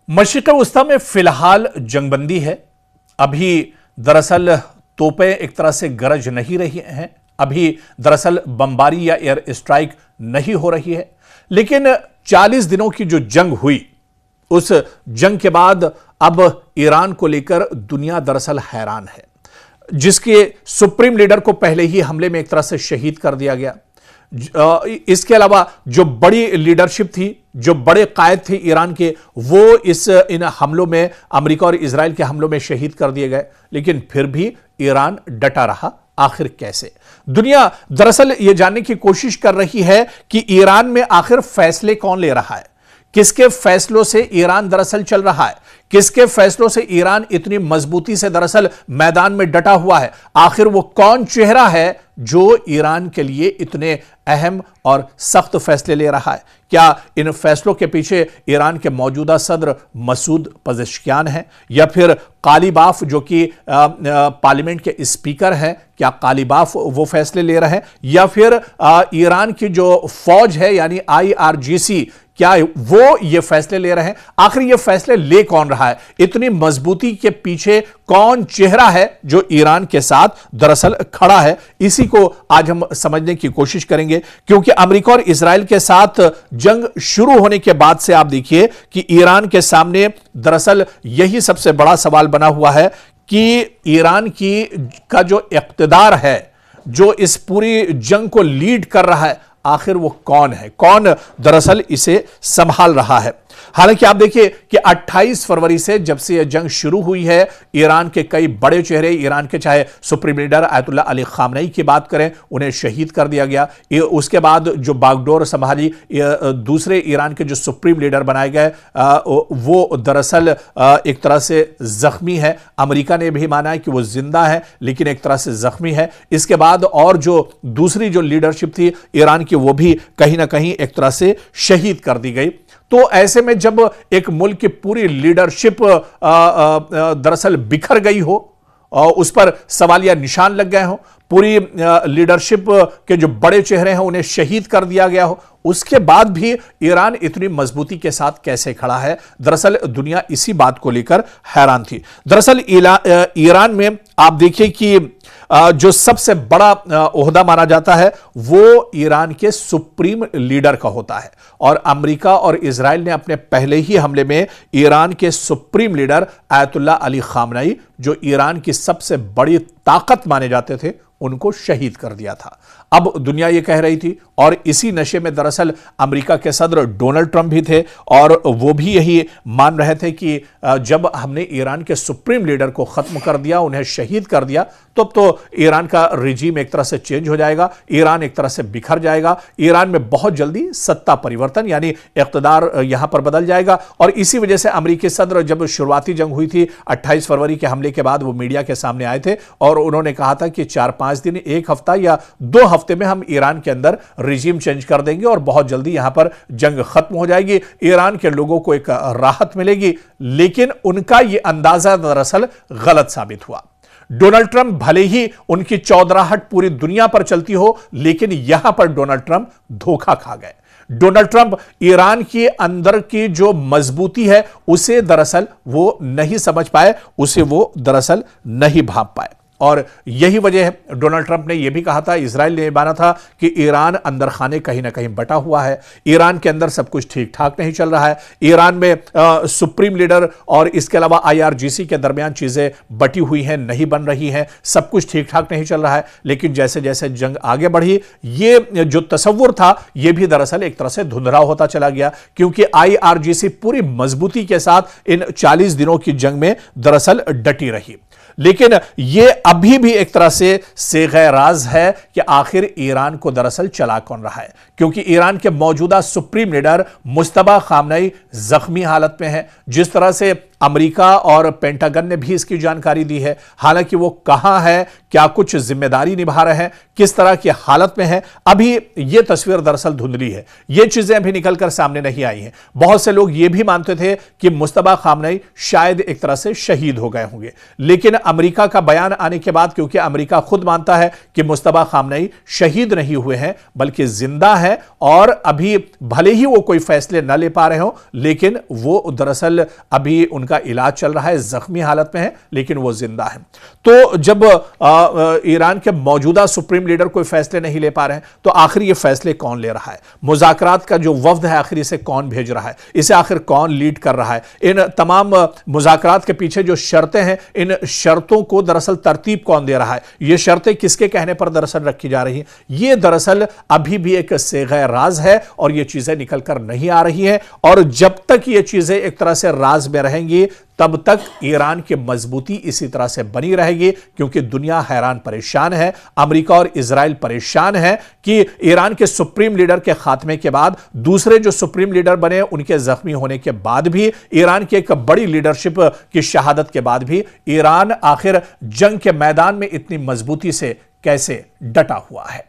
मशरिक़ वस्ता में फिलहाल जंगबंदी है। अभी दरअसल तोपें एक तरह से गरज नहीं रही हैं, अभी दरअसल बमबारी या एयर स्ट्राइक नहीं हो रही है। लेकिन 40 दिनों की जो जंग हुई, उस जंग के बाद अब ईरान को लेकर दुनिया दरअसल हैरान है, जिसके सुप्रीम लीडर को पहले ही हमले में एक तरह से शहीद कर दिया गया। इसके अलावा जो बड़ी लीडरशिप थी, जो बड़े कायद थे ईरान के, वो इन हमलों में, अमेरिका और इजराइल के हमलों में शहीद कर दिए गए। लेकिन फिर भी ईरान डटा रहा। आखिर कैसे? दुनिया दरअसल यह जानने की कोशिश कर रही है कि ईरान में आखिर फैसले कौन ले रहा है, किसके फैसलों से ईरान दरअसल चल रहा है, किसके फैसलों से ईरान इतनी मजबूती से दरअसल मैदान में डटा हुआ है। आखिर वो कौन चेहरा है जो ईरान के लिए इतने अहम और सख्त फैसले ले रहा है? क्या इन फैसलों के पीछे ईरान के मौजूदा सदर मसूद पजेश्कियान हैं, या फिर कालीबाफ जो कि पार्लियामेंट के स्पीकर हैं, क्या कालीबाफ वो फैसले ले रहे हैं, या फिर ईरान की जो फौज है यानी IRGC, क्या वो ये फैसले ले रहे हैं? आखिर ये फैसले ले कौन रहा है? इतनी मजबूती के पीछे कौन चेहरा है जो ईरान के साथ दरअसल खड़ा है? इसी को आज हम समझने की कोशिश करेंगे, क्योंकि अमेरिका और इजराइल के साथ जंग शुरू होने के बाद से आप देखिए कि ईरान के सामने दरअसल यही सबसे बड़ा सवाल बना हुआ है कि ईरान का जो इक़्तिदार है, जो इस पूरी जंग को लीड कर रहा है, आखिर वो कौन है, कौन दरअसल इसे संभाल रहा है। हालांकि आप देखिए कि 28 फरवरी से जब से यह जंग शुरू हुई है, ईरान के कई बड़े चेहरे, ईरान के चाहे supreme leader ayatollah Ali Khamenei की बात करें, उन्हें शहीद कर दिया गया। उसके बाद जो बागडोर संभाली, दूसरे ईरान के जो सुप्रीम लीडर बनाए गए, वो दरअसल एक तरह से जख्मी है। अमेरिका ने भी माना है कि वो जिंदा है, लेकिन एक तरह से जख्मी है। इसके बाद और जो दूसरी जो लीडरशिप थी ईरान की, वो भी कहीं ना कहीं एक तरह से शहीद कर दी गई। तो ऐसे में जब एक मुल्क की पूरी लीडरशिप दरअसल बिखर गई हो, उस पर सवालिया निशान लग गए हो, पूरी लीडरशिप के जो बड़े चेहरे हैं उन्हें शहीद कर दिया गया हो, उसके बाद भी ईरान इतनी मजबूती के साथ कैसे खड़ा है? दरअसल दुनिया इसी बात को लेकर हैरान थी। दरअसल ईरान में आप देखिए कि जो सबसे बड़ा ओहदा माना जाता है वो ईरान के सुप्रीम लीडर का होता है, और अमेरिका और इजराइल ने अपने पहले ही हमले में ईरान के supreme leader ayatollah Ali Khamenei, जो ईरान की सबसे बड़ी ताकत माने जाते थे, उनको शहीद कर दिया था। अब दुनिया ये कह रही थी, और इसी नशे में दरअसल अमेरिका के सदर डोनाल्ड ट्रंप भी थे, और वो भी यही मान रहे थे कि जब हमने ईरान के सुप्रीम लीडर को खत्म कर दिया, उन्हें शहीद कर दिया, तो ईरान का रिजीम एक तरह से चेंज हो जाएगा, ईरान एक तरह से बिखर जाएगा, ईरान में बहुत जल्दी सत्ता परिवर्तन यानी इक़्तिदार यहां पर बदल जाएगा। और इसी वजह से अमेरिकी सदर जब शुरुआती जंग हुई थी 28 फरवरी के हमले के बाद, वो मीडिया के सामने आए थे और उन्होंने कहा था कि 4-5 दिन, 1 हफ्ता या 2 हफ्ते में हम ईरान के अंदर रिजीम चेंज कर देंगे और बहुत जल्दी यहां पर जंग खत्म हो जाएगी, ईरान के लोगों को एक राहत मिलेगी। लेकिन उनका यह अंदाजा दरअसल गलत साबित हुआ। डोनाल्ड ट्रंप भले ही उनकी चौधराहट पूरी दुनिया पर चलती हो, लेकिन यहां पर डोनाल्ड ट्रंप धोखा खा गए। डोनाल्ड ट्रंप ईरान के अंदर की जो मजबूती है उसे दरअसल वो नहीं समझ पाए, उसे वो दरअसल नहीं भांप पाए। और यही वजह है, डोनाल्ड ट्रंप ने यह भी कहा था, इजराइल ने माना था कि ईरान अंदर खाने कहीं ना कहीं बटा हुआ है, ईरान के अंदर सब कुछ ठीक ठाक नहीं चल रहा है, ईरान में सुप्रीम लीडर और इसके अलावा IRGC के दरमियान चीजें बटी हुई हैं, नहीं बन रही हैं, सब कुछ ठीक ठाक नहीं चल रहा है। लेकिन जैसे जैसे जंग आगे बढ़ी, ये जो तस्वुर था यह भी दरअसल एक तरह से धुंधला होता चला गया, क्योंकि IRGC पूरी मजबूती के साथ इन 40 दिनों की जंग में दरअसल डटी रही। लेकिन यह अभी भी एक तरह से सेग़े राज है कि आखिर ईरान को दरअसल चला कौन रहा है, क्योंकि ईरान के मौजूदा सुप्रीम लीडर मुज्तबा खामनेई जख्मी हालत में है। जिस तरह से अमेरिका और पेंटागन ने भी इसकी जानकारी दी है। हालांकि वो कहां है, क्या कुछ जिम्मेदारी निभा रहे हैं, किस तरह की हालत में है, अभी यह तस्वीर दरअसल धुंधली है। ये चीजें अभी निकलकर सामने नहीं आई हैं। बहुत से लोग यह भी मानते थे कि मुस्तफा खामनेई शायद एक तरह से शहीद हो गए होंगे, लेकिन अमेरिका का बयान आने के बाद, क्योंकि अमेरिका खुद मानता है कि मुस्तफा खामनेई शहीद नहीं हुए हैं बल्कि जिंदा है, और अभी भले ही वो कोई फैसले न ले पा रहे हो, लेकिन वो दरअसल अभी उनका इलाज चल रहा है, जख्मी हालत में है, लेकिन वो जिंदा है। तो जब ईरान के मौजूदा सुप्रीम लीडर कोई फैसले नहीं ले पा रहे हैं, तो आखिर ये फैसले कौन ले रहा है? मुज़ाकरात का जो वफ्द है आखिर इसे कौन भेज रहा है? इसे आखिर कौन लीड कर रहा है? इन तमाम मुज़ाकरात के पीछे जो शर्तें हैं, इन शर्तों को दरअसल तरतीब कौन दे रहा है? ये शर्तें किसके कहने पर दरअसल रखी जा रही हैं? ये दरअसल अभी भी एक सेग़ राज है और ये चीजें निकल कर नहीं आ रही हैं। और जब तक ये चीजें एक तरह से राज में रहेंगी, तब तक ईरान की मजबूती इसी तरह से बनी रहेगी, क्योंकि दुनिया हैरान परेशान है, अमेरिका और इजराइल परेशान है कि ईरान के सुप्रीम लीडर के खात्मे के बाद दूसरे जो सुप्रीम लीडर बने, उनके जख्मी होने के बाद भी, ईरान की एक बड़ी लीडरशिप की शहादत के बाद भी ईरान आखिर जंग के मैदान में इतनी मजबूती से कैसे डटा हुआ है।